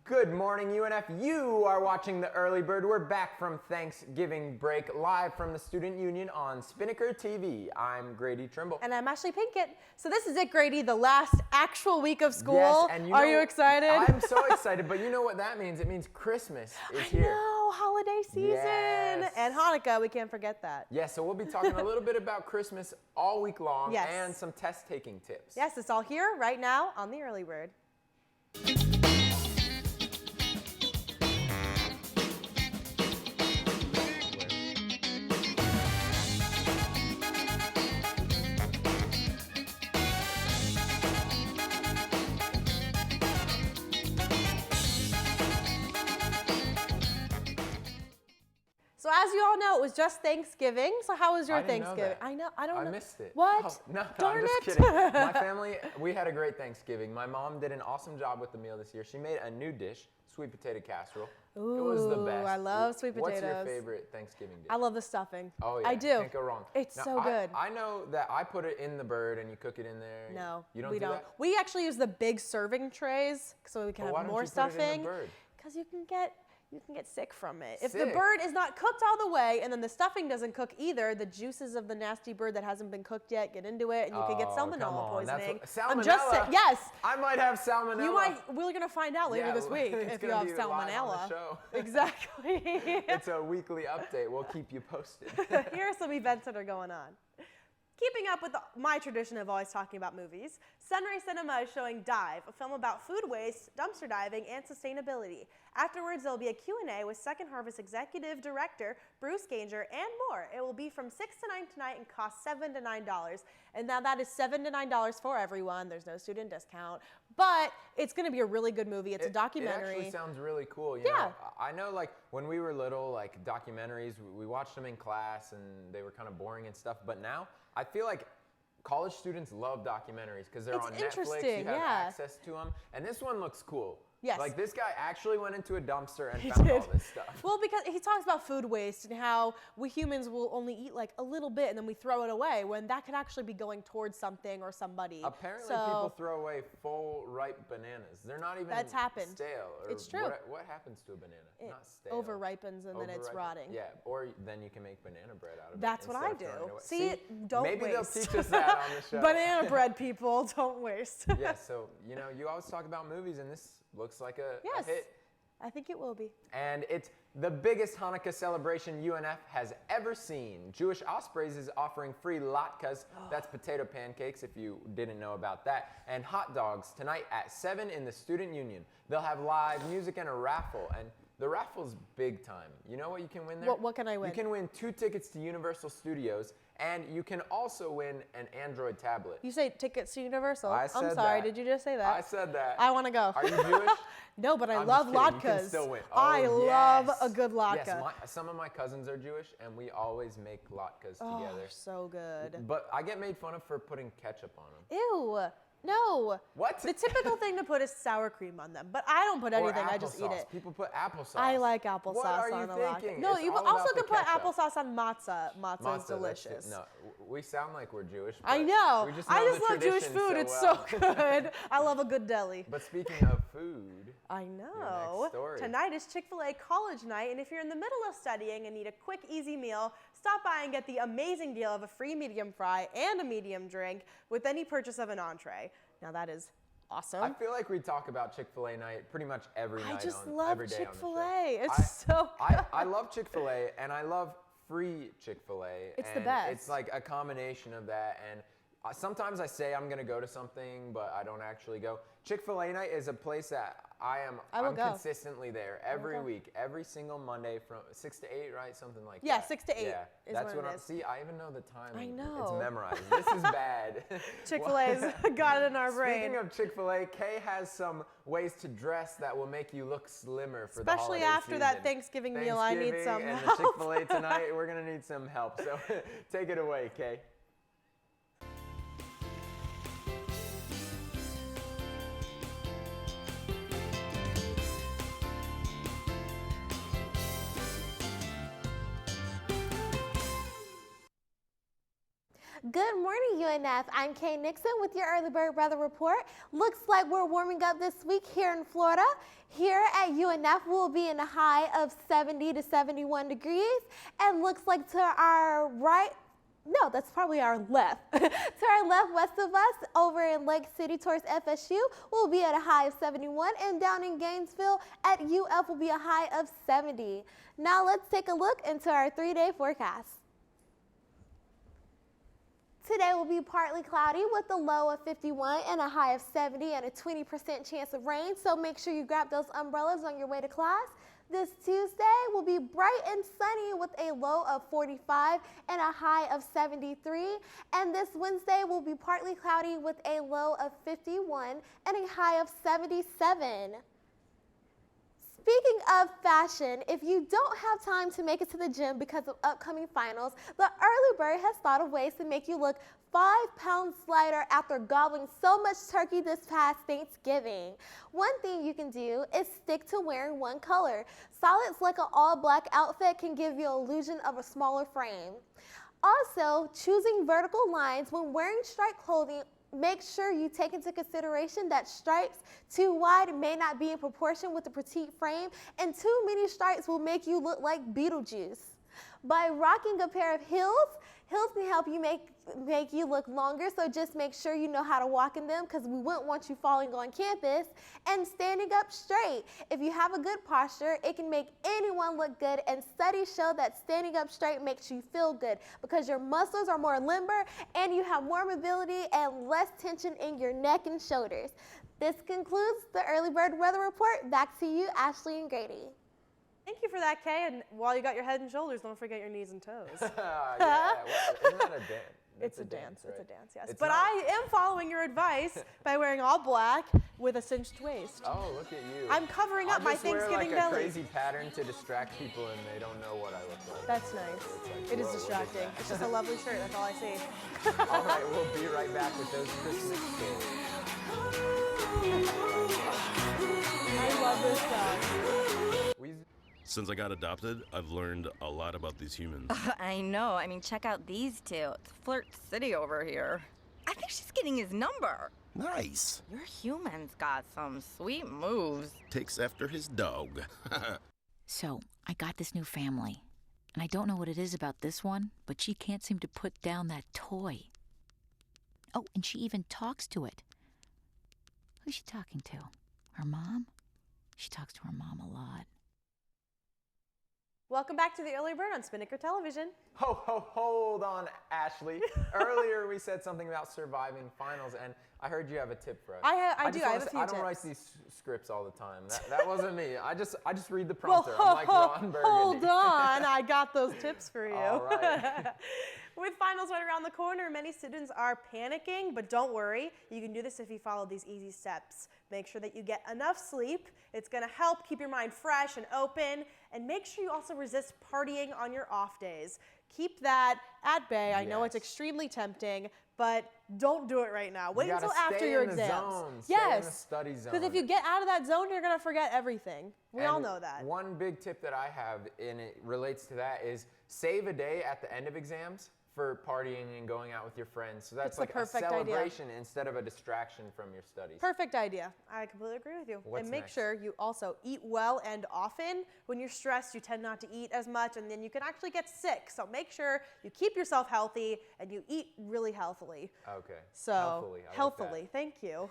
Good morning, UNF. You are watching The Early Bird. We're back from Thanksgiving break, live from the Student Union on Spinnaker TV. I'm Grady Trimble. And I'm Ashley Pinkett. So this is it, Grady, the last actual week of school. Yes, and are you excited? I'm so excited, but you know what that means? It means Christmas is here. I know, holiday season. Yes. And Hanukkah, we can't forget that. Yes, so we'll be talking a little bit about Christmas all week long, yes, and some test-taking tips. Yes, it's all here right now on The Early Bird. So as you all know, it was just Thanksgiving. So how was your Thanksgiving? I know. I missed it. What? Oh, no, Darn I'm just it. kidding. My family, we had a great Thanksgiving. My mom did an awesome job with the meal this year. She made a new dish, sweet potato casserole. Ooh, it was the best. I love sweet potatoes. What's your favorite Thanksgiving dish? I love the stuffing. Oh yeah, I do. Can't go wrong. It's now, so good. I know that I put it in the bird and you cook it in there. No, you don't we do don't. That? We actually use the big serving trays so we can have more stuffing. Because you can get sick from it. If the bird is not cooked all the way and then the stuffing doesn't cook either, the juices of the nasty bird that hasn't been cooked yet get into it and you can get salmonella poisoning. Salmonella? I'm just saying, yes. I might have salmonella. We're going to find out later this week if you have salmonella. Live on the show. Exactly. It's a weekly update. We'll keep you posted. Here are some events that are going on. Keeping up with my tradition of always talking about movies, Sunray Cinema is showing Dive, a film about food waste, dumpster diving, and sustainability. Afterwards, there will be a Q&A with Second Harvest Executive Director Bruce Ganger and more. It will be from 6 to 9 tonight and cost $7 to $9. And now that is $7 to $9 for everyone. There's no student discount. But it's going to be a really good movie. It's a documentary. It actually sounds really cool. You know, I know, like, when we were little, like, documentaries, we watched them in class and they were kind of boring and stuff. But now, I feel like college students love documentaries because they're on Netflix, you have access to them. And this one looks cool. Yes. Like, this guy actually went into a dumpster and found all this stuff. Well, because he talks about food waste and how we humans will only eat like a little bit and then we throw it away when that could actually be going towards something or somebody. Apparently people throw away full ripe bananas. They're not even stale. Or it's true. What happens to a banana? It not stale. Over-ripens and then it's rotting. Yeah, or then you can make banana bread out of it. That's what I do. See, don't waste. Maybe they'll teach us that on the show. Banana bread, people, don't waste. Yeah, so, you know, you always talk about movies and this looks like a hit. I think it will be. And it's the biggest Hanukkah celebration UNF has ever seen. Jewish Ospreys is offering free latkes, that's potato pancakes if you didn't know about that, and hot dogs tonight at 7 in the Student Union. They'll have live music and a raffle, and the raffle's big time. You know what you can win there? What can I win? You can win 2 tickets to Universal Studios, and you can also win an Android tablet. You say tickets to Universal? I said I'm sorry, that. did you just say that? I said that. I want to go. Are you Jewish? No, but I I'm love just kidding. latkes. You can still win. I love a good latke. Yes, some of my cousins are Jewish, and we always make latkes together. So good. But I get made fun of for putting ketchup on them. Ew. No. What? The typical thing to put is sour cream on them, but I don't put anything. I just eat it. People put applesauce. I like applesauce on a latke. No, you also could put applesauce on matzah. Matzah is delicious. No, we sound like we're Jewish. I know. I just love Jewish food. It's so good. I love a good deli. But speaking of food, I know. Tonight is Chick-fil-A College Night, and if you're in the middle of studying and need a quick, easy meal, stop by and get the amazing deal of a free medium fry and a medium drink with any purchase of an entree. Now that is awesome. I feel like we talk about Chick-fil-A night pretty much every night. I just love Chick-fil-A. It's so good. I love Chick-fil-A, and I love free Chick-fil-A. It's the best. It's like a combination of that, and sometimes I say I'm going to go to something, but I don't actually go. Chick-fil-A night is a place that I'm consistently there every week, every single Monday from 6 to 8, right? Something like that. Yeah, 6 to 8 yeah, is that's what what it is. See, I even know the time. I know. It's memorized. This is bad. Chick-fil-A's got it in our brain. Speaking of Chick-fil-A, Kay has some ways to dress that will make you look slimmer for the holiday Especially after that Thanksgiving meal, I need some and help. the Chick-fil-A tonight, we're going to need some help. So take it away, Kay. Good morning, UNF. I'm Kay Nixon with your Early Bird Weather Report. Looks like we're warming up this week here in Florida. Here at UNF, we'll be in a high of 70 to 71 degrees. And looks like to our right, no, that's probably our left. To our left, west of us, over in Lake City towards FSU, we'll be at a high of 71. And down in Gainesville at UF will be a high of 70. Now let's take a look into our 3-day forecast. Today will be partly cloudy with a low of 51 and a high of 70 and a 20% chance of rain. So make sure you grab those umbrellas on your way to class. This Tuesday will be bright and sunny with a low of 45 and a high of 73. And this Wednesday will be partly cloudy with a low of 51 and a high of 77. Speaking of fashion, if you don't have time to make it to the gym because of upcoming finals, the Early Bird has thought of ways to make you look 5 pounds lighter after gobbling so much turkey this past Thanksgiving. One thing you can do is stick to wearing one color. Solids like an all-black outfit can give you an illusion of a smaller frame. Also, choosing vertical lines when wearing striped clothing, make sure you take into consideration that stripes too wide may not be in proportion with the petite frame, and too many stripes will make you look like Beetlejuice. By rocking a pair of heels, heels can help you make you look longer, so just make sure you know how to walk in them because we wouldn't want you falling on campus. And standing up straight. If you have a good posture, it can make anyone look good, and studies show that standing up straight makes you feel good because your muscles are more limber and you have more mobility and less tension in your neck and shoulders. This concludes the Early Bird Weather Report. Back to you, Ashley and Grady. Thank you for that, Kay. And while you got your head and shoulders, don't forget your knees and toes. Yeah, isn't that a dance? It's a dance. Right? It's a dance, yes. It's but not. I am following your advice by wearing all black with a cinched waist. Oh, look at you. I'm covering up my I Thanksgiving just wear like belly. a crazy pattern to distract people and they don't know what I look like. That's nice. So it's like, It is whoa, what distracting. that? It's just a lovely shirt. That's all I see. All right, we'll be right back with those Christmas stories. I love this song. Since I got adopted, I've learned a lot about these humans. I know. I mean, check out these two. It's Flirt City over here. I think she's getting his number. Nice. Your human's got some sweet moves. Takes after his dog. So, I got this new family, and I don't know what it is about this one, but she can't seem to put down that toy. Oh, and she even talks to it. Who's she talking to? Her mom? She talks to her mom a lot. Welcome back to the Early Bird on Spinnaker Television. Hold on, Ashley. Earlier we said something about surviving finals, and I heard you have a tip for us. I have a just few wanna say, I don't tips. write these scripts all the time. That wasn't me. I just read the prompter. I'm like Ron Burgundy. Hold on. I got those tips for you. All right. With finals right around the corner, many students are panicking, but don't worry. You can do this if you follow these easy steps. Make sure that you get enough sleep. It's going to help keep your mind fresh and open. And make sure you also resist partying on your off days. Keep that at bay. I know it's Yes. extremely tempting, but don't do it right now. Wait You gotta until after stay your in the exams. zone. Yes. Stay in the study zone. Because if you get out of that zone, you're going to forget everything. We all And know that. One big tip that I have, and it relates to that, is save a day at the end of exams for partying and going out with your friends. So that's It's the like a perfect idea. celebration instead of a distraction from your studies. Perfect idea. I completely agree with you. What's and make next? sure you also eat well and often. When you're stressed, you tend not to eat as much, and then you can actually get sick. So make sure you keep yourself healthy and you eat really healthily. Okay. So Healthily. I like healthily, that. thank you.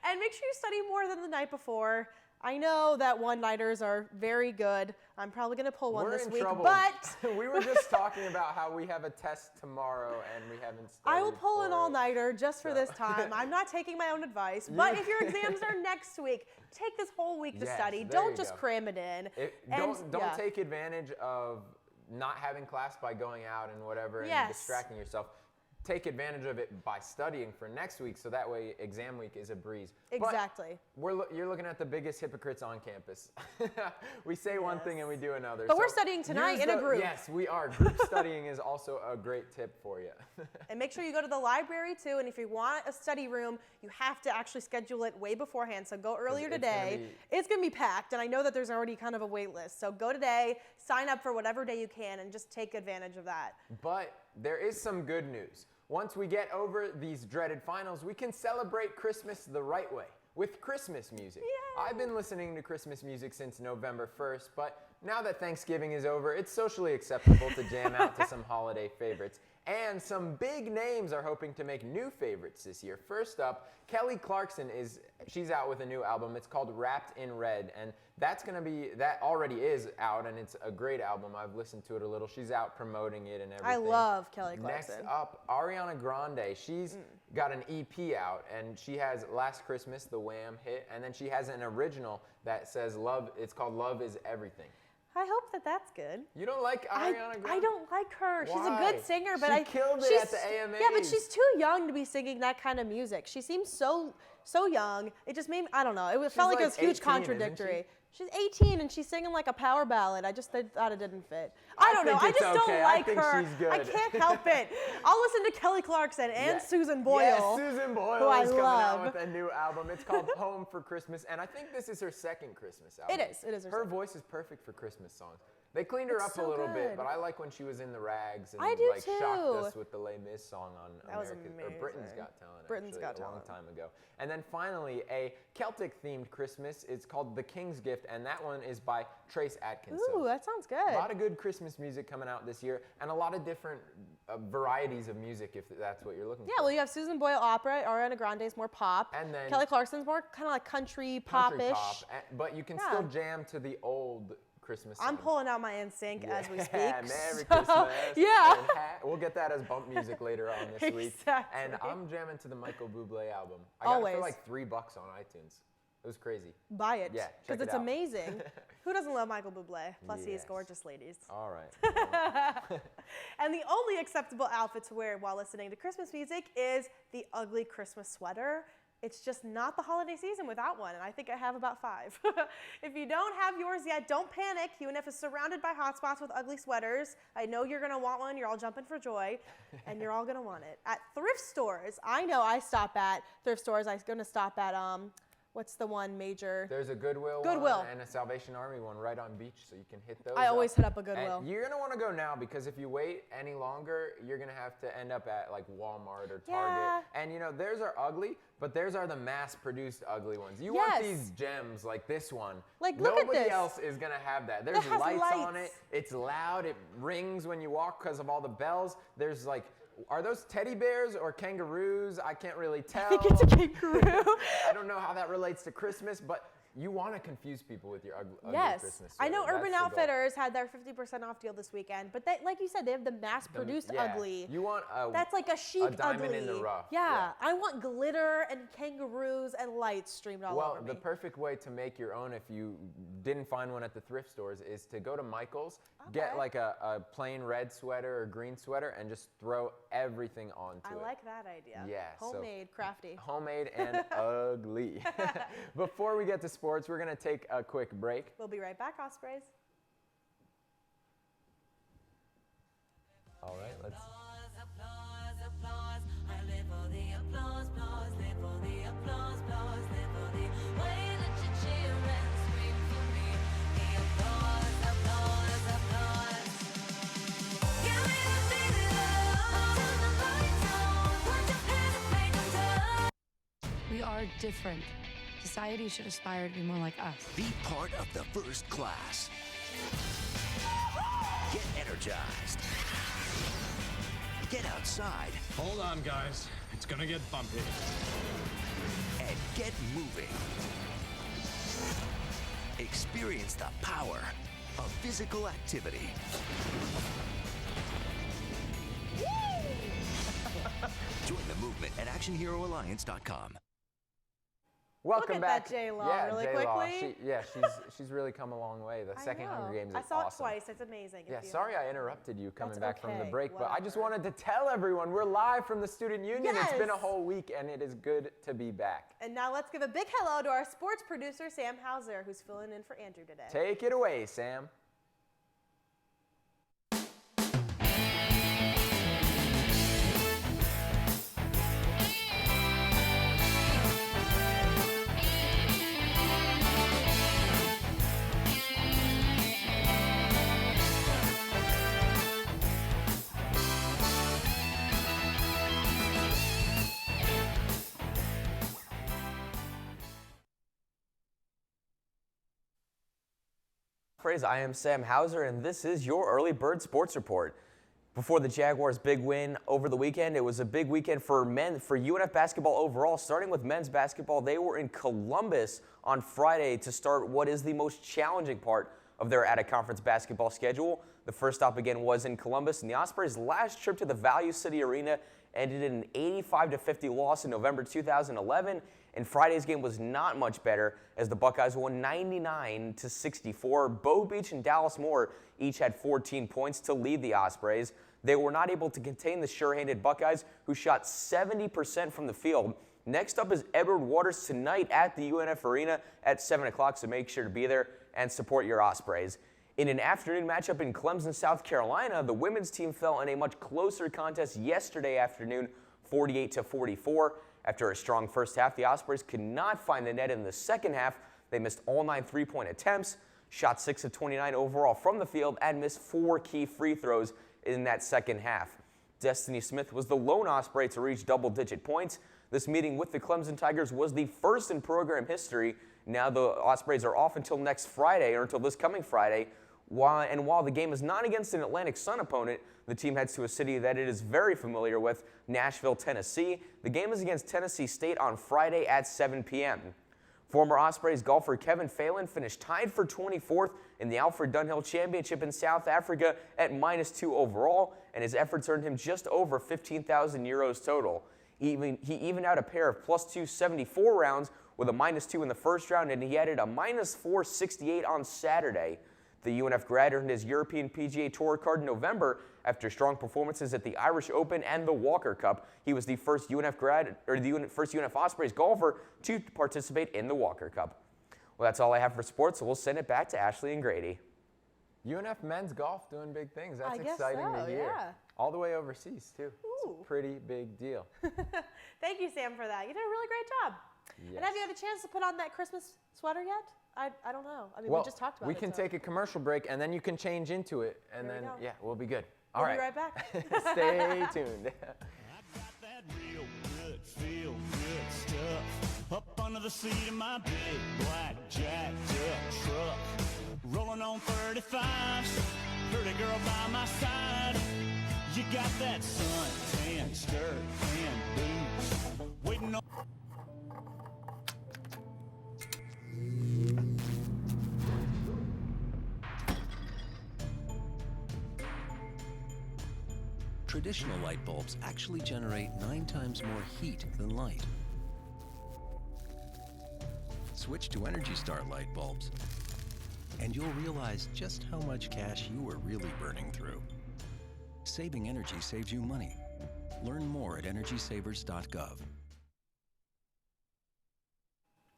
And make sure you study more than the night before. I know that one-nighters are very good. I'm probably going to pull one We're this in week, trouble. but We were just talking about how we have a test tomorrow and we haven't studied I will pull an for it. all-nighter just for So- this time. I'm not taking my own advice, but if your exams are next week, take this whole week to Yes, study. there Don't you just go. cram it in. Don't yeah. take advantage of not having class by going out and whatever Yes. and distracting yourself. Take advantage of it by studying for next week, so that way exam week is a breeze. Exactly. But you're looking at the biggest hypocrites on campus. We say one thing and we do another. But we're So studying tonight use in a group. Yes, we are. Group studying is also a great tip for you. And make sure you go to the library too. And if you want a study room, you have to actually schedule it way beforehand. So go earlier it's gonna today. be- It's going to be packed. And I know that there's already kind of a wait list. So go today, sign up for whatever day you can, and just take advantage of that. But there is some good news. Once we get over these dreaded finals, we can celebrate Christmas the right way, with Christmas music. Yay! I've been listening to Christmas music since November 1st, but now that Thanksgiving is over, it's socially acceptable to jam out to some holiday favorites. And some big names are hoping to make new favorites this year. First up, Kelly Clarkson she's out with a new album. It's called Wrapped in Red, and that already is out, and it's a great album. I've listened to it a little. She's out promoting it and everything. I love Kelly Clarkson. Next up, Ariana Grande. She's got an EP out, and she has Last Christmas, the Wham hit, and then she has an original that says Love. It's called Love Is Everything. I hope that that's good. You don't like Ariana Grande? I don't like her. She's a Why? good singer, but she killed it at the AMAs. Yeah, but she's too young to be singing that kind of music. She seems so young. It just made me, I don't know. It felt like it was huge 18, contradictory. She's 18 and she's singing like a power ballad. I just thought it didn't fit. I don't know. think I it's just don't okay. like I think her. she's good. I can't help it. I'll listen to Kelly Clarkson and Susan Boyle. Yes, Susan Boyle who I is coming out love. with a new album. It's called Home for Christmas, and I think this is her second Christmas album. It is. It is her second. voice is perfect for Christmas songs. They cleaned her It's up so a little bit, good. but I like when she was in the rags and I do like too. shocked us with the Les Mis song on That was Britain's amazing. Got Talent. Britain's actually, Got a long Talent. time ago. And then finally, a Celtic-themed Christmas. It's called The King's Gift, and that one is by Trace Atkinson. Ooh, that sounds good. A lot of good Christmas music coming out this year, and a lot of different varieties of music, if that's what you're looking for. Yeah, well, you have Susan Boyle opera, Ariana Grande's more pop, And then- Kelly Clarkson's more kind of like country Country pop-ish. pop, but you can Yeah. still jam to the old Christmas songs. I'm pulling out my NSYNC as we speak. Merry so, Christmas. Yeah. and we'll get that as bump music later on this week. Exactly. And I'm jamming to the Michael Bublé album. I got it Always. for like $3 on iTunes. It was crazy. Buy it. Yeah, check Because it it's out. amazing. Who doesn't love Michael Bublé? Plus, he is Yes. gorgeous, ladies. All right. And the only acceptable outfit to wear while listening to Christmas music is the ugly Christmas sweater. It's just not the holiday season without one, and I think I have about 5. If you don't have yours yet, don't panic. UNF is surrounded by hotspots with ugly sweaters. I know you're gonna want one. You're all jumping for joy, and you're all gonna want it. At thrift stores, I know I stop at thrift stores. I'm gonna stop at, what's the one major? There's a Goodwill one and a Salvation Army one right on Beach, so you can hit those I always up. hit up a Goodwill. And you're going to want to go now, because if you wait any longer, you're going to have to end up at like Walmart or Target. Yeah. And you know, theirs are ugly, but theirs are the mass-produced ugly ones. You want these gems like this one. Like, look at Nobody this. else is going to have that. There's has lights on it. lights. It's loud. It rings when you walk because of all the bells. There's like, are those teddy bears or kangaroos? I can't really tell. I think it's a kangaroo. I don't know how that relates to Christmas, but you want to confuse people with your ugly Yes, Christmas I know sweater. Urban That's the goal. Outfitters had their 50% off deal this weekend, but they, like you said, they have the mass-produced Yeah. ugly. You want a, That's like a chic diamond ugly. in the rough. Yeah, I want glitter and kangaroos and lights streamed all Well, over me. the perfect way to make your own, if you didn't find one at the thrift stores, is to go to Michael's, get Okay. like a plain red sweater or green sweater, and just throw everything onto I it. like that idea. Yeah, so- Homemade, crafty. Homemade and ugly. Before we get to sports, we're going to take a quick break. We'll be right back, Ospreys. All right, let's. We are different. Society should aspire to be more like us. Be part of the first class. Get energized. Get outside Hold on, guys. It's gonna get bumpy. and get moving. Experience the power of physical activity. Join the movement at ActionHeroAlliance.com. Welcome at back. that J-Law yeah, really J-Law. quickly. She's really come a long way. The second I know. Hunger Games is I saw awesome. it twice. It's amazing. Yeah, If you- sorry I interrupted you coming That's back from the okay, break, but I just whatever. wanted to tell everyone we're live from the Student Union. It's been a Yes. whole week, and it is good to be back. And now let's give a big hello to our sports producer, Sam Hauser, who's filling in for Andrew today. Take it away, Sam. Ospreys. I am Sam Hauser, and this is your Early Bird Sports Report. Before the Jaguars' big win over the weekend, it was a big weekend for UNF basketball overall. Starting with men's basketball, they were in Columbus on Friday to start what is the most challenging part of their out-of-conference basketball schedule. The first stop again was in Columbus, and the Ospreys' last trip to the Value City Arena ended in an 85-50 loss in November 2011. And Friday's game was not much better as the Buckeyes won 99-64. Bow Beach and Dallas Moore each had 14 points to lead the Ospreys. They were not able to contain the sure-handed Buckeyes, who shot 70% from the field. Next up is Edward Waters tonight at the UNF Arena at 7 o'clock, so make sure to be there and support your Ospreys. In an afternoon matchup in Clemson, South Carolina, the women's team fell in a much closer contest yesterday afternoon, 48-44. After a strong first half, the Ospreys could not find the net in the second half. They missed all 9 three-point attempts, shot 6 of 29 overall from the field, and missed 4 key free throws in that second half. Destiny Smith was the lone Osprey to reach double-digit points. This meeting with the Clemson Tigers was the first in program history. Now the Ospreys are off until next Friday, or until this coming Friday. While the game is not against an Atlantic Sun opponent, the team heads to a city that it is very familiar with, Nashville, Tennessee. The game is against Tennessee State on Friday at 7 p.m. Former Ospreys golfer Kevin Phelan finished tied for 24th in the Alfred Dunhill Championship in South Africa at -2 overall, and his efforts earned him just over 15,000 euros total. He evened out a pair of +274 rounds with a -2 in the first round, and he added a -468 on Saturday. The UNF grad earned his European PGA Tour card in November after strong performances at the Irish Open and the Walker Cup. He was the first first UNF Ospreys golfer to participate in the Walker Cup. Well, that's all I have for sports, so we'll send it back to Ashley and Grady. UNF men's golf doing big things. That's I guess exciting so, to hear. yeah. All the way overseas, too. It's Ooh. a pretty big deal. Thank you, Sam, for that. You did a really great job. Yes. And have you had a chance to put on that Christmas sweater yet? I don't know. I mean, Well, we just talked about we it. can so. take a commercial break, and then you can change into it, and There we then, go. yeah, we'll be good. We'll All right. be right back. Stay tuned. I got that real good, feel good stuff up under the seat of my big black jacked up truck. Rolling on 35s, pretty girl by my side. You got that suntan skirt and boots waiting on. Traditional light bulbs actually generate 9 times more heat than light. Switch to Energy Star light bulbs, and you'll realize just how much cash you were really burning through. Saving energy saves you money. Learn more at energysavers.gov.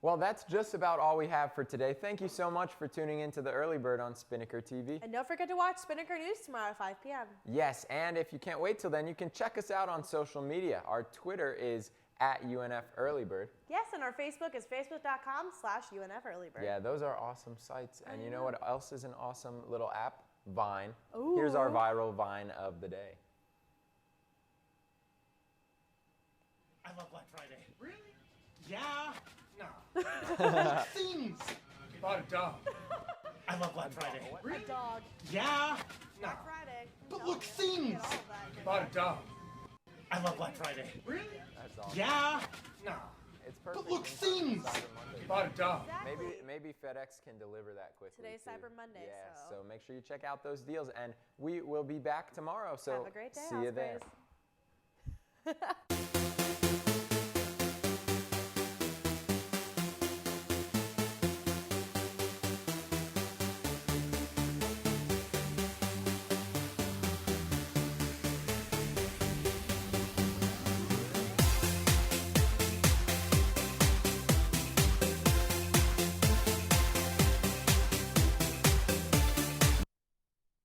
Well, that's just about all we have for today. Thank you so much for tuning in to the Early Bird on Spinnaker TV. And don't forget to watch Spinnaker News tomorrow at 5 p.m. Yes, and if you can't wait till then, you can check us out on social media. Our Twitter is @UNFEarlyBird. Yes, and our Facebook is facebook.com/UNFEarlyBird. Yeah, those are awesome sites. And you know what else is an awesome little app? Vine. Ooh. Here's our viral Vine of the day. I love Black Friday. Really? Yeah? No. Things. Bought a dog. I love Black Friday. Really? A dog. Yeah? No. Black Friday. But look, things. Bought a dog. I love Black Friday. Really? That's awesome. Yeah? No. It's perfect. But look, in things. Cyber Monday. Bought a dog. Exactly. Maybe FedEx can deliver that quickly. Today's too. Cyber Monday, Yeah, so. so make sure you check out those deals, and we will be back tomorrow. So Have a great day, see you there. Ospreys.